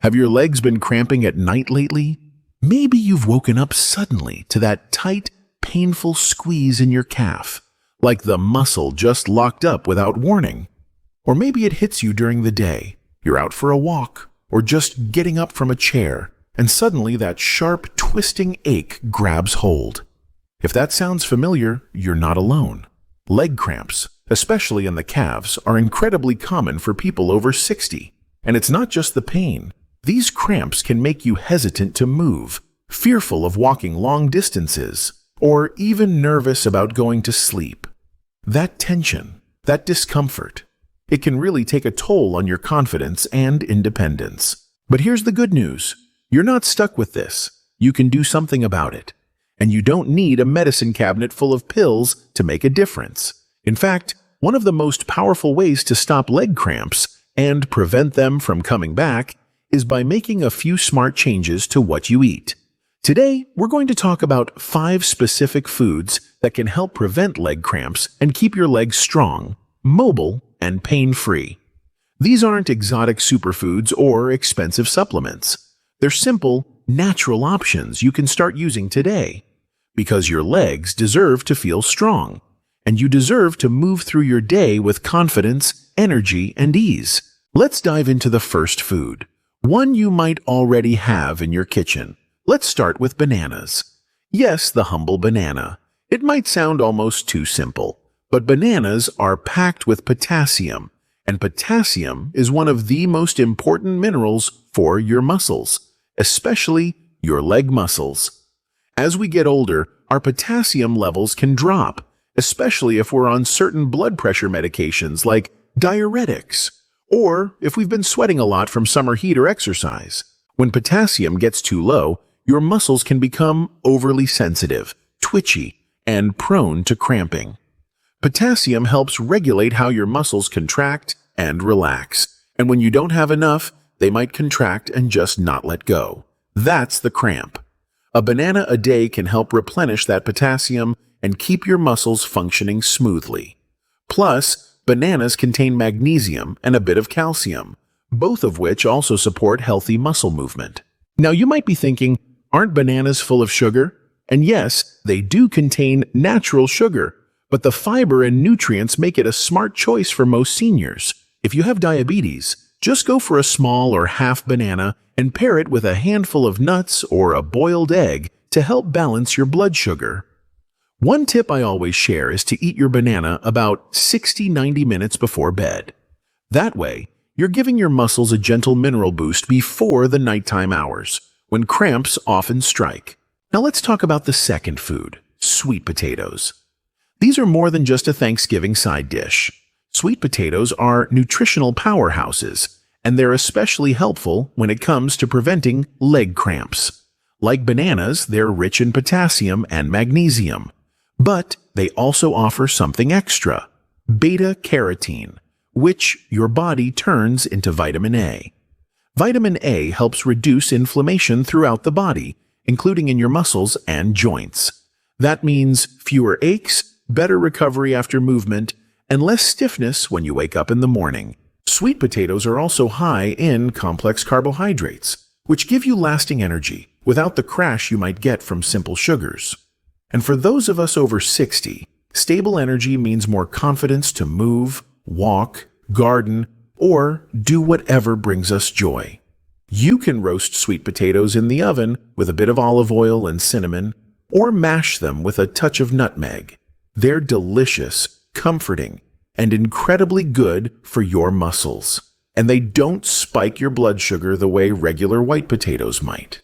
Have your legs been cramping at night lately? Maybe you've woken up suddenly to that tight, painful squeeze in your calf, like the muscle just locked up without warning. Or maybe it hits you during the day. You're out for a walk, or just getting up from a chair, and suddenly that sharp, twisting ache grabs hold. If that sounds familiar, you're not alone. Leg cramps, especially in the calves, are incredibly common for people over 60. And it's not just the pain. These cramps can make you hesitant to move, fearful of walking long distances, or even nervous about going to sleep. That tension, that discomfort, it can really take a toll on your confidence and independence. But here's the good news. You're not stuck with this. You can do something about it. And you don't need a medicine cabinet full of pills to make a difference. In fact, one of the most powerful ways to stop leg cramps and prevent them from coming back is by making a few smart changes to what you eat. Today, we're going to talk about 5 specific foods that can help prevent leg cramps and keep your legs strong, mobile, and pain-free. These aren't exotic superfoods or expensive supplements. They're simple, natural options you can start using today. Because your legs deserve to feel strong, and you deserve to move through your day with confidence, energy, and ease. Let's dive into the first food, one you might already have in your kitchen. Let's start with bananas. Yes, the humble banana. It might sound almost too simple, but bananas are packed with potassium, and potassium is one of the most important minerals for your muscles, especially your leg muscles. As we get older, our potassium levels can drop, especially if we're on certain blood pressure medications like diuretics, or if we've been sweating a lot from summer heat or exercise. When potassium gets too low, your muscles can become overly sensitive, twitchy, and prone to cramping. Potassium helps regulate how your muscles contract and relax, and when you don't have enough, they might contract and just not let go. That's the cramp. A banana a day can help replenish that potassium and keep your muscles functioning smoothly. Plus, bananas contain magnesium and a bit of calcium, both of which also support healthy muscle movement. Now you might be thinking, aren't bananas full of sugar? And yes, they do contain natural sugar, but the fiber and nutrients make it a smart choice for most seniors. If you have diabetes, just go for a small or half banana and pair it with a handful of nuts or a boiled egg to help balance your blood sugar. One tip I always share is to eat your banana about 60-90 minutes before bed. That way, you're giving your muscles a gentle mineral boost before the nighttime hours, when cramps often strike. Now let's talk about the second food, sweet potatoes. These are more than just a Thanksgiving side dish. Sweet potatoes are nutritional powerhouses, and they're especially helpful when it comes to preventing leg cramps. Like bananas, they're rich in potassium and magnesium. But they also offer something extra, beta-carotene, which your body turns into vitamin A. Vitamin A helps reduce inflammation throughout the body, including in your muscles and joints. That means fewer aches, better recovery after movement, and less stiffness when you wake up in the morning. Sweet potatoes are also high in complex carbohydrates, which give you lasting energy without the crash you might get from simple sugars. And for those of us over 60, stable energy means more confidence to move, walk, garden, or do whatever brings us joy. You can roast sweet potatoes in the oven with a bit of olive oil and cinnamon, or mash them with a touch of nutmeg. They're delicious, comforting, and incredibly good for your muscles. And they don't spike your blood sugar the way regular white potatoes might.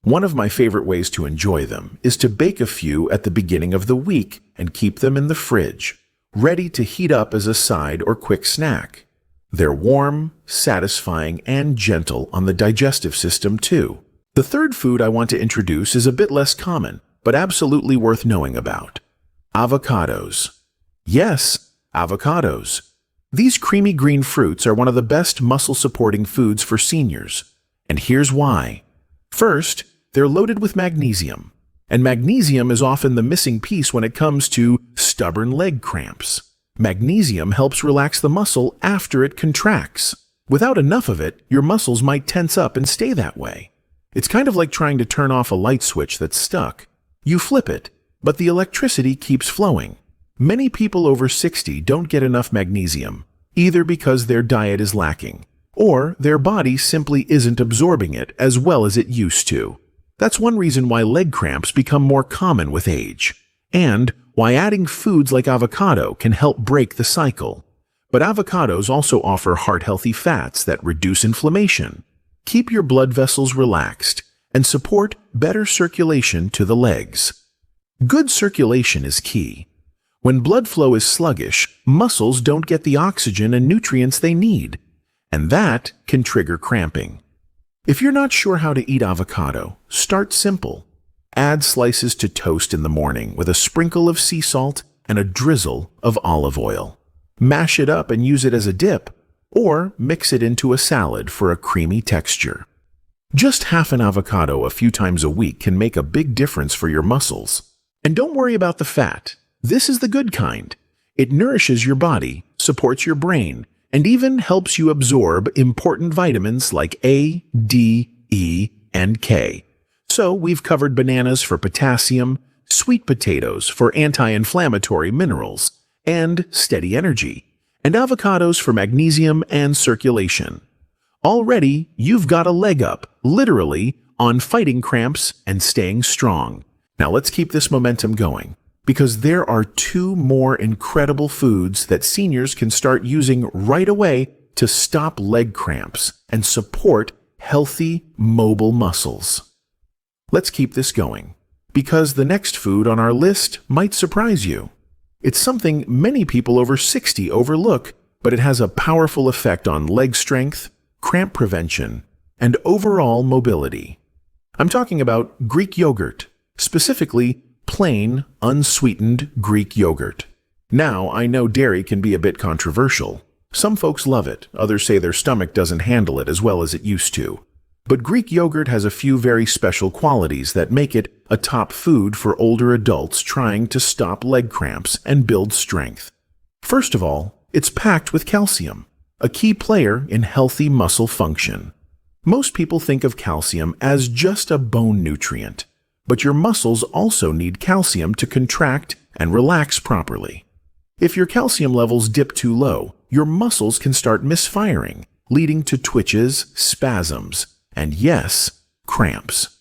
One of my favorite ways to enjoy them is to bake a few at the beginning of the week and keep them in the fridge, ready to heat up as a side or quick snack. They're warm, satisfying, and gentle on the digestive system too. The third food I want to introduce is a bit less common, but absolutely worth knowing about. Avocados. Yes, avocados. These creamy green fruits are one of the best muscle-supporting foods for seniors. And here's why. First, they're loaded with magnesium. And magnesium is often the missing piece when it comes to stubborn leg cramps. Magnesium helps relax the muscle after it contracts. Without enough of it, your muscles might tense up and stay that way. It's kind of like trying to turn off a light switch that's stuck. You flip it, but the electricity keeps flowing. Many people over 60 don't get enough magnesium, either because their diet is lacking, or their body simply isn't absorbing it as well as it used to. That's one reason why leg cramps become more common with age, and why adding foods like avocado can help break the cycle. But avocados also offer heart-healthy fats that reduce inflammation, keep your blood vessels relaxed, and support better circulation to the legs. Good circulation is key. When blood flow is sluggish, muscles don't get the oxygen and nutrients they need, and that can trigger cramping. If you're not sure how to eat avocado, start simple. Add slices to toast in the morning with a sprinkle of sea salt and a drizzle of olive oil. Mash it up and use it as a dip, or mix it into a salad for a creamy texture. Just half an avocado a few times a week can make a big difference for your muscles. And don't worry about the fat. This is the good kind. It nourishes your body, supports your brain, and even helps you absorb important vitamins like A, D, E, and K. So we've covered bananas for potassium, sweet potatoes for anti-inflammatory minerals and steady energy, and avocados for magnesium and circulation. Already, you've got a leg up, literally, on fighting cramps and staying strong. Now let's keep this momentum going, because there are 2 more incredible foods that seniors can start using right away to stop leg cramps and support healthy, mobile muscles. Let's keep this going, because the next food on our list might surprise you. It's something many people over 60 overlook, but it has a powerful effect on leg strength, cramp prevention, and overall mobility. I'm talking about Greek yogurt, specifically plain, unsweetened Greek yogurt. Now, I know dairy can be a bit controversial. Some folks love it, others say their stomach doesn't handle it as well as it used to. But Greek yogurt has a few very special qualities that make it a top food for older adults trying to stop leg cramps and build strength. First of all, it's packed with calcium, a key player in healthy muscle function. Most people think of calcium as just a bone nutrient, but your muscles also need calcium to contract and relax properly. If your calcium levels dip too low, your muscles can start misfiring, leading to twitches, spasms, and yes, cramps.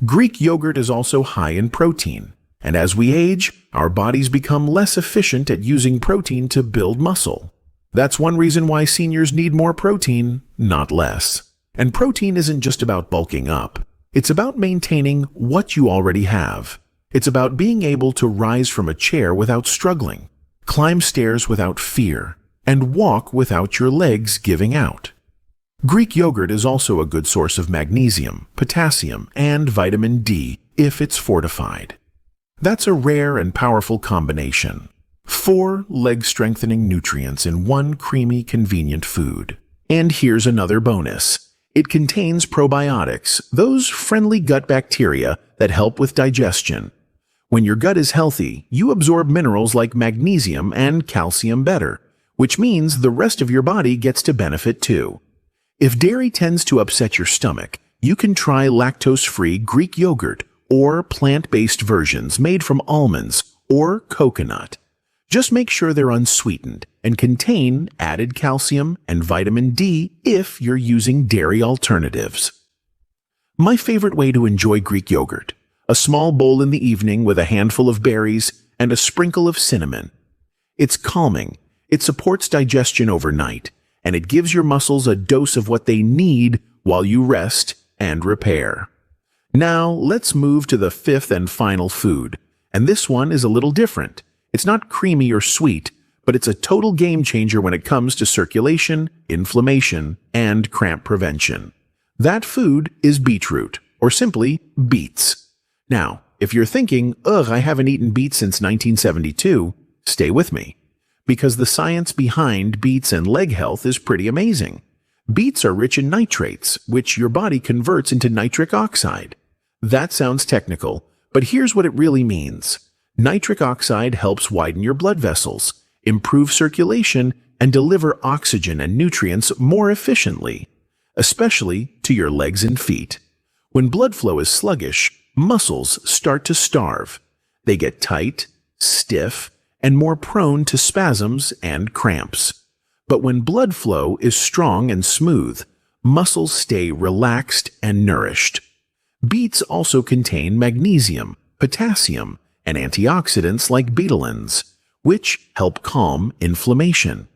Greek yogurt is also high in protein, and as we age, our bodies become less efficient at using protein to build muscle. That's one reason why seniors need more protein, not less. And protein isn't just about bulking up. It's about maintaining what you already have. It's about being able to rise from a chair without struggling, climb stairs without fear, and walk without your legs giving out. Greek yogurt is also a good source of magnesium, potassium, and vitamin D if it's fortified. That's a rare and powerful combination. 4 leg-strengthening nutrients in one creamy, convenient food. And here's another bonus. It contains probiotics, those friendly gut bacteria that help with digestion. When your gut is healthy, you absorb minerals like magnesium and calcium better, which means the rest of your body gets to benefit too. If dairy tends to upset your stomach, you can try lactose-free Greek yogurt or plant-based versions made from almonds or coconut. Just make sure they're unsweetened and contain added calcium and vitamin D if you're using dairy alternatives. My favorite way to enjoy Greek yogurt: a small bowl in the evening with a handful of berries and a sprinkle of cinnamon. It's calming, it supports digestion overnight, and it gives your muscles a dose of what they need while you rest and repair. Now, let's move to the 5th and final food, and this one is a little different. It's not creamy or sweet, but it's a total game changer when it comes to circulation, inflammation, and cramp prevention. That food is beetroot, or simply beets. Now, if you're thinking, ugh, I haven't eaten beets since 1972, stay with me, because the science behind beets and leg health is pretty amazing. Beets are rich in nitrates, which your body converts into nitric oxide. That sounds technical, but here's what it really means. Nitric oxide helps widen your blood vessels, improve circulation, and deliver oxygen and nutrients more efficiently, especially to your legs and feet. When blood flow is sluggish, muscles start to starve. They get tight, stiff, and more prone to spasms and cramps. But when blood flow is strong and smooth, muscles stay relaxed and nourished. Beets also contain magnesium, potassium, and antioxidants like betalains, which help calm inflammation.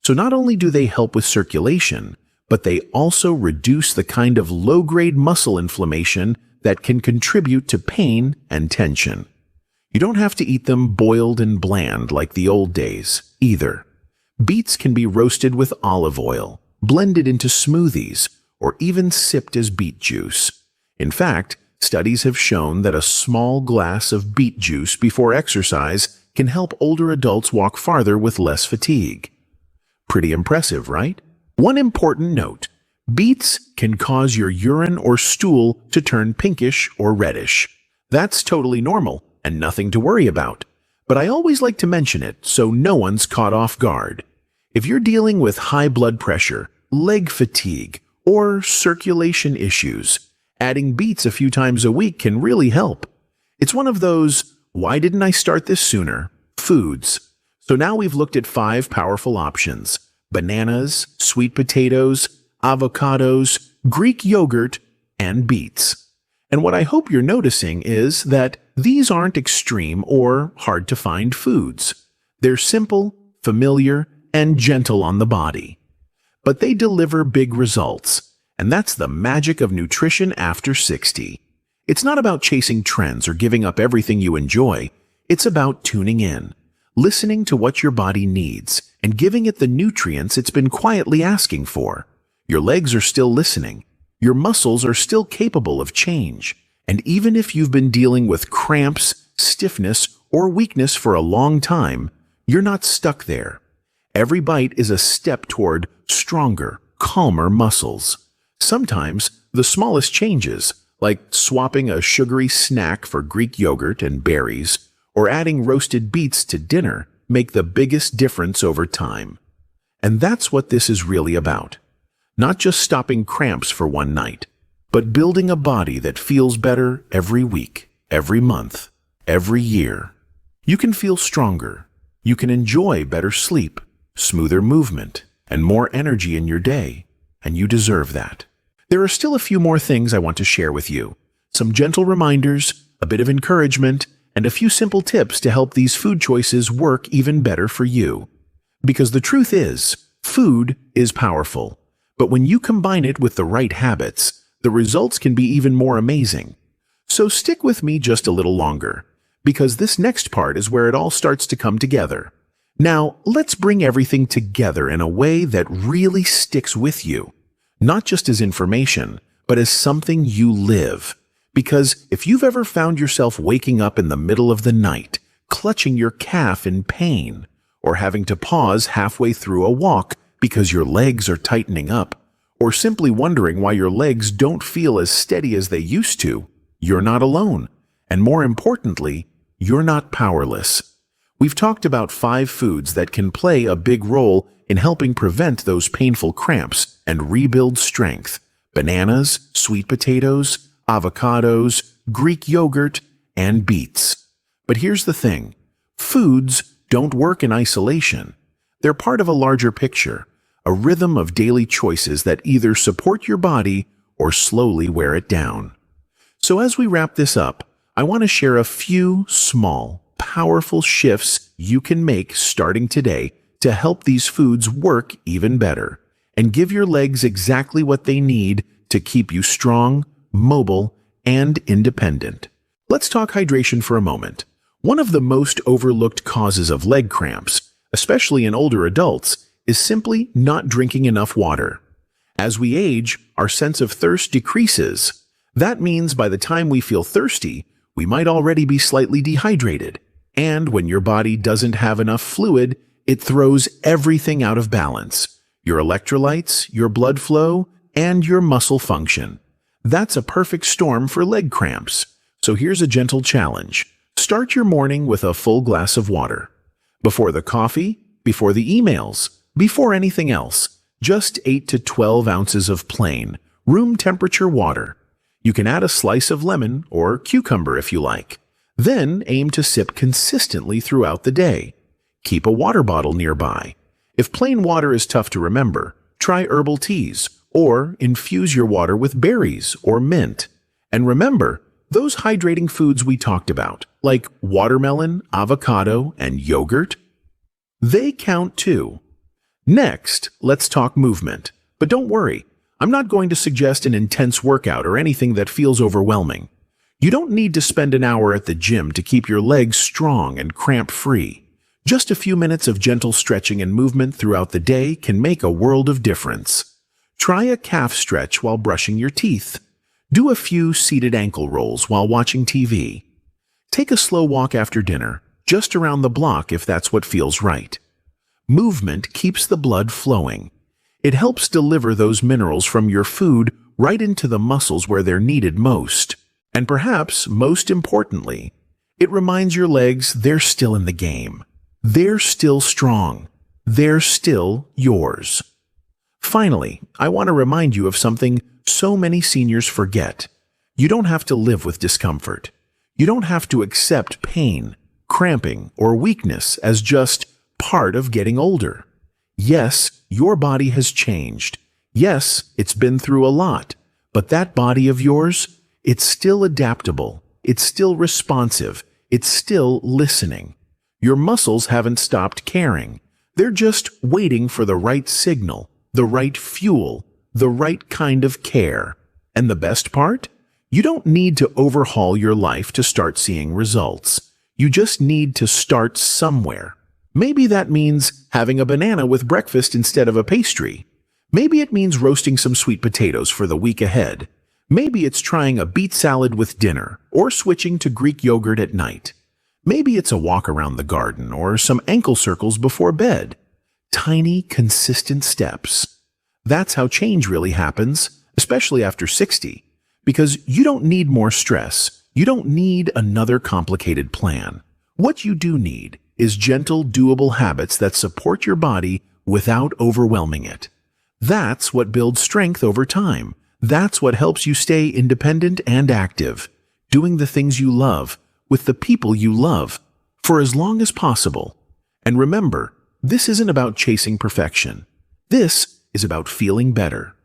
So not only do they help with circulation, but they also reduce the kind of low-grade muscle inflammation that can contribute to pain and tension. You don't have to eat them boiled and bland like the old days, either. Beets can be roasted with olive oil, blended into smoothies, or even sipped as beet juice. In fact, studies have shown that a small glass of beet juice before exercise can help older adults walk farther with less fatigue. Pretty impressive, right? One important note: beets can cause your urine or stool to turn pinkish or reddish. That's totally normal and nothing to worry about. But I always like to mention it so no one's caught off guard. If you're dealing with high blood pressure, leg fatigue, or circulation issues, adding beets a few times a week can really help. It's one of those, why didn't I start this sooner, foods. So now we've looked at 5 powerful options: bananas, sweet potatoes, avocados, Greek yogurt, and beets. And what I hope you're noticing is that these aren't extreme or hard to find foods. They're simple, familiar, and gentle on the body. But they deliver big results, and that's the magic of nutrition after 60. It's not about chasing trends or giving up everything you enjoy. It's about tuning in, listening to what your body needs, and giving it the nutrients it's been quietly asking for. Your legs are still listening. Your muscles are still capable of change. And even if you've been dealing with cramps, stiffness, or weakness for a long time, you're not stuck there. Every bite is a step toward stronger, calmer muscles. Sometimes the smallest changes, like swapping a sugary snack for Greek yogurt and berries, or adding roasted beets to dinner, make the biggest difference over time. And that's what this is really about. Not just stopping cramps for one night, but building a body that feels better every week, every month, every year. You can feel stronger. You can enjoy better sleep, smoother movement, and more energy in your day, and you deserve that. There are still a few more things I want to share with you. Some gentle reminders, a bit of encouragement, and a few simple tips to help these food choices work even better for you. Because the truth is, food is powerful. But when you combine it with the right habits, the results can be even more amazing. So stick with me just a little longer, because this next part is where it all starts to come together. Now, let's bring everything together in a way that really sticks with you, not just as information, but as something you live. Because if you've ever found yourself waking up in the middle of the night, clutching your calf in pain, or having to pause halfway through a walk because your legs are tightening up, or simply wondering why your legs don't feel as steady as they used to, you're not alone. And more importantly, you're not powerless. We've talked about 5 foods that can play a big role in helping prevent those painful cramps and rebuild strength: bananas, sweet potatoes, avocados, Greek yogurt, and beets. But here's the thing: foods don't work in isolation. They're part of a larger picture, a rhythm of daily choices that either support your body or slowly wear it down. So as we wrap this up, I want to share a few small, powerful shifts you can make starting today to help these foods work even better and give your legs exactly what they need to keep you strong, mobile, and independent. Let's talk hydration for a moment. One of the most overlooked causes of leg cramps, especially in older adults, is simply not drinking enough water. As we age, our sense of thirst decreases. That means by the time we feel thirsty, we might already be slightly dehydrated. And when your body doesn't have enough fluid, it throws everything out of balance: your electrolytes, your blood flow, and your muscle function. That's a perfect storm for leg cramps. So here's a gentle challenge. Start your morning with a full glass of water. Before the coffee, before the emails, Before anything else, just 8 to 12 ounces of plain, room temperature water. You can add a slice of lemon or cucumber if you like. Then aim to sip consistently throughout the day. Keep a water bottle nearby. If plain water is tough to remember, try herbal teas or infuse your water with berries or mint. And remember, those hydrating foods we talked about, like watermelon, avocado, and yogurt, they count too. Next, let's talk movement. But don't worry, I'm not going to suggest an intense workout or anything that feels overwhelming. You don't need to spend an hour at the gym to keep your legs strong and cramp-free. Just a few minutes of gentle stretching and movement throughout the day can make a world of difference. Try a calf stretch while brushing your teeth. Do a few seated ankle rolls while watching TV. Take a slow walk after dinner, just around the block if that's what feels right. Movement keeps the blood flowing. It helps deliver those minerals from your food right into the muscles where they're needed most. And perhaps, most importantly, it reminds your legs they're still in the game. They're still strong. They're still yours. Finally, I want to remind you of something so many seniors forget. You don't have to live with discomfort. You don't have to accept pain, cramping, or weakness as just part of getting older. Yes, your body has changed. Yes, it's been through a lot. But that body of yours, it's still adaptable. It's still responsive. It's still listening. Your muscles haven't stopped caring. They're just waiting for the right signal, the right fuel, the right kind of care. And the best part? You don't need to overhaul your life to start seeing results. You just need to start somewhere. Maybe that means having a banana with breakfast instead of a pastry. Maybe it means roasting some sweet potatoes for the week ahead. Maybe it's trying a beet salad with dinner or switching to Greek yogurt at night. Maybe it's a walk around the garden or some ankle circles before bed. Tiny, consistent steps. That's how change really happens, especially after 60. Because you don't need more stress. You don't need another complicated plan. What you do need is gentle, doable habits that support your body without overwhelming it. That's what builds strength over time. That's what helps you stay independent and active, doing the things you love, with the people you love, for as long as possible. And remember, this isn't about chasing perfection. This is about feeling better,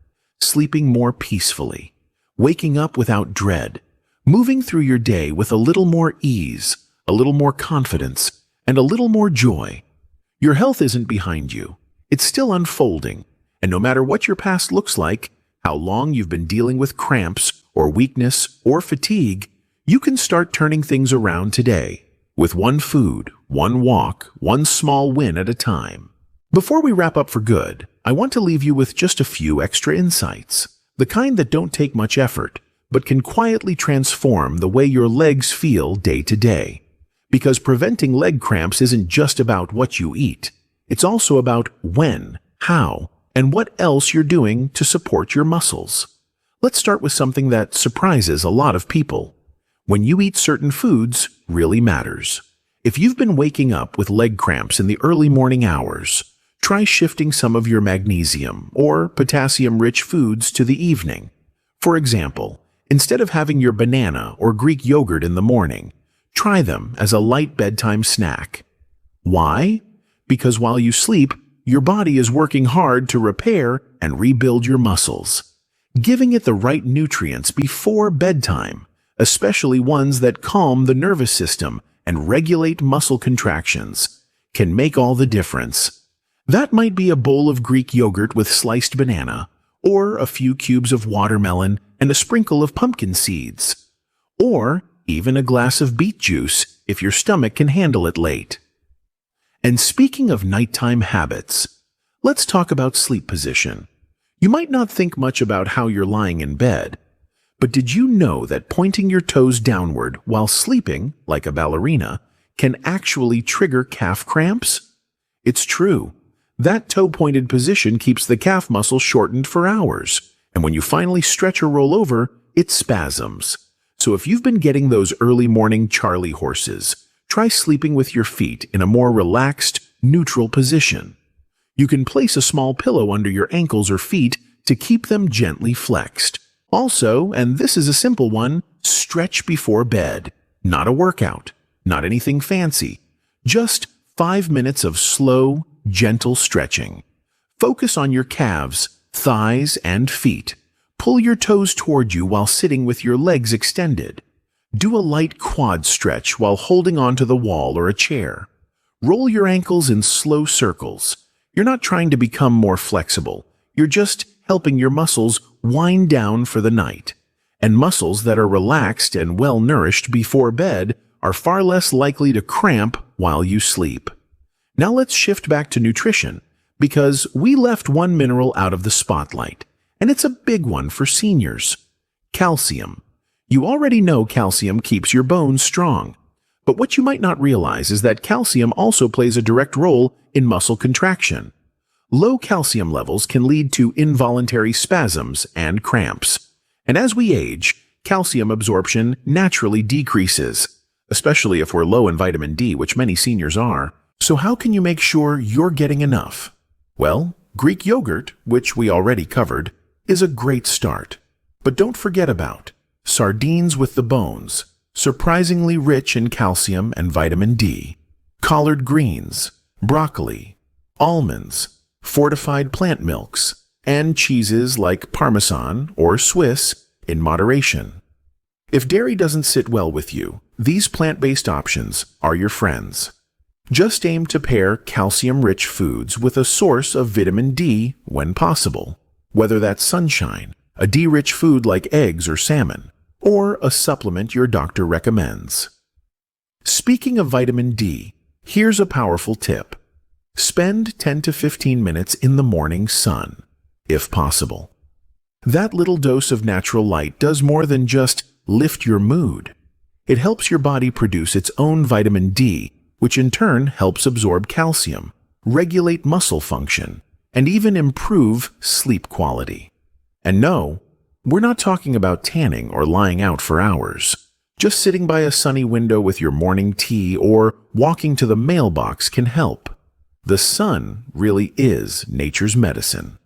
sleeping more peacefully, waking up without dread, moving through your day with a little more ease, a little more confidence, and a little more joy. Your health isn't behind you. It's still unfolding. And no matter what your past looks like, how long you've been dealing with cramps or weakness or fatigue, you can start turning things around today with one food, one walk, one small win at a time. Before we wrap up for good, I want to leave you with just a few extra insights, the kind that don't take much effort, but can quietly transform the way your legs feel day to day. Because preventing leg cramps isn't just about what you eat. It's also about when, how, and what else you're doing to support your muscles. Let's start with something that surprises a lot of people. When you eat certain foods really matters. If you've been waking up with leg cramps in the early morning hours, try shifting some of your magnesium or potassium-rich foods to the evening. For example, instead of having your banana or Greek yogurt in the morning, try them as a light bedtime snack. Why? Because while you sleep, your body is working hard to repair and rebuild your muscles. Giving it the right nutrients before bedtime, especially ones that calm the nervous system and regulate muscle contractions, can make all the difference. That might be a bowl of Greek yogurt with sliced banana, or a few cubes of watermelon and a sprinkle of pumpkin seeds, or even a glass of beet juice if your stomach can handle it late. And speaking of nighttime habits, let's talk about sleep position. You might not think much about how you're lying in bed, but did you know that pointing your toes downward while sleeping, like a ballerina, can actually trigger calf cramps? It's true. That toe-pointed position keeps the calf muscle shortened for hours, and when you finally stretch or roll over, it spasms. So if you've been getting those early morning Charlie horses, try sleeping with your feet in a more relaxed, neutral position. You can place a small pillow under your ankles or feet to keep them gently flexed. Also, and this is a simple one, stretch before bed. Not a workout, not anything fancy, just 5 minutes of slow, gentle stretching. Focus on your calves, thighs, and feet. Pull your toes toward you while sitting with your legs extended. Do a light quad stretch while holding onto the wall or a chair. Roll your ankles in slow circles. You're not trying to become more flexible. You're just helping your muscles wind down for the night. And muscles that are relaxed and well-nourished before bed are far less likely to cramp while you sleep. Now let's shift back to nutrition, because we left one mineral out of the spotlight, and it's a big one for seniors: calcium. You already know calcium keeps your bones strong, but what you might not realize is that calcium also plays a direct role in muscle contraction. Low calcium levels can lead to involuntary spasms and cramps. And as we age, calcium absorption naturally decreases, especially if we're low in vitamin D, which many seniors are. So how can you make sure you're getting enough? Well, Greek yogurt, which we already covered, is a great start. But don't forget about sardines with the bones, surprisingly rich in calcium and vitamin D, collard greens, broccoli, almonds, fortified plant milks, and cheeses like Parmesan or Swiss in moderation. If dairy doesn't sit well with you, these plant-based options are your friends. Just aim to pair calcium-rich foods with a source of vitamin D when possible, whether that's sunshine, a D-rich food like eggs or salmon, or a supplement your doctor recommends. Speaking of vitamin D, here's a powerful tip. Spend 10 to 15 minutes in the morning sun, if possible. That little dose of natural light does more than just lift your mood. It helps your body produce its own vitamin D, which in turn helps absorb calcium, regulate muscle function, and even improve sleep quality. And no, we're not talking about tanning or lying out for hours. Just sitting by a sunny window with your morning tea or walking to the mailbox can help. The sun really is nature's medicine.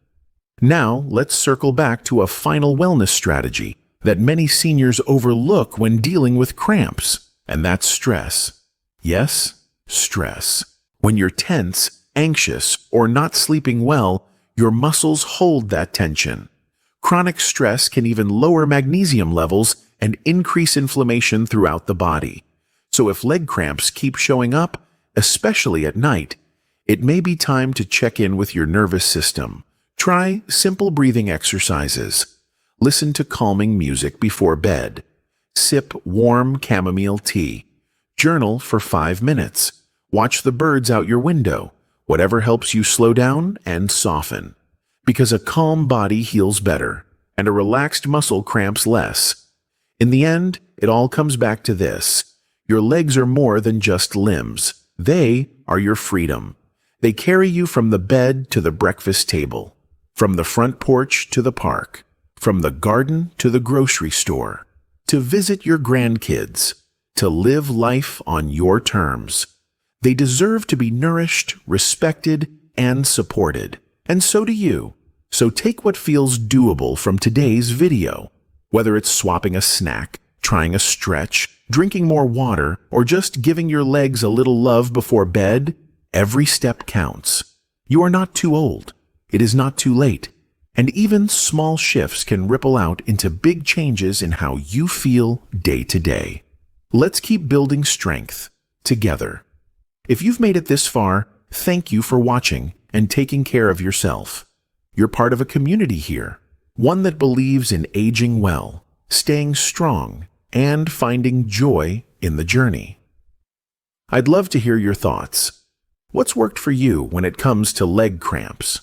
Now, let's circle back to a final wellness strategy that many seniors overlook when dealing with cramps, and that's stress. Yes, stress. When you're tense, anxious, or not sleeping well, your muscles hold that tension. Chronic stress can even lower magnesium levels and increase inflammation throughout the body. So if leg cramps keep showing up, especially at night, it may be time to check in with your nervous system. Try simple breathing exercises. Listen to calming music before bed. Sip warm chamomile tea. Journal for 5 minutes. Watch the birds out your window. Whatever helps you slow down and soften. Because a calm body heals better, and a relaxed muscle cramps less. In the end, it all comes back to this. Your legs are more than just limbs. They are your freedom. They carry you from the bed to the breakfast table, from the front porch to the park, from the garden to the grocery store, to visit your grandkids, to live life on your terms. They deserve to be nourished, respected, and supported. And so do you. So take what feels doable from today's video. Whether it's swapping a snack, trying a stretch, drinking more water, or just giving your legs a little love before bed, every step counts. You are not too old. It is not too late. And even small shifts can ripple out into big changes in how you feel day to day. Let's keep building strength together. If you've made it this far, thank you for watching and taking care of yourself. You're part of a community here, one that believes in aging well, staying strong, and finding joy in the journey. I'd love to hear your thoughts. What's worked for you when it comes to leg cramps?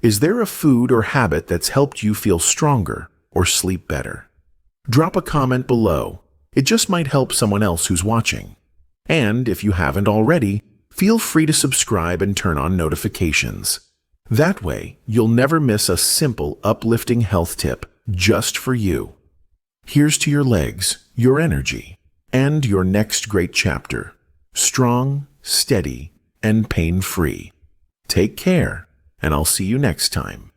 Is there a food or habit that's helped you feel stronger or sleep better? Drop a comment below. It just might help someone else who's watching. And if you haven't already, feel free to subscribe and turn on notifications. That way, you'll never miss a simple, uplifting health tip just for you. Here's to your legs, your energy, and your next great chapter. Strong, steady, and pain-free. Take care, and I'll see you next time.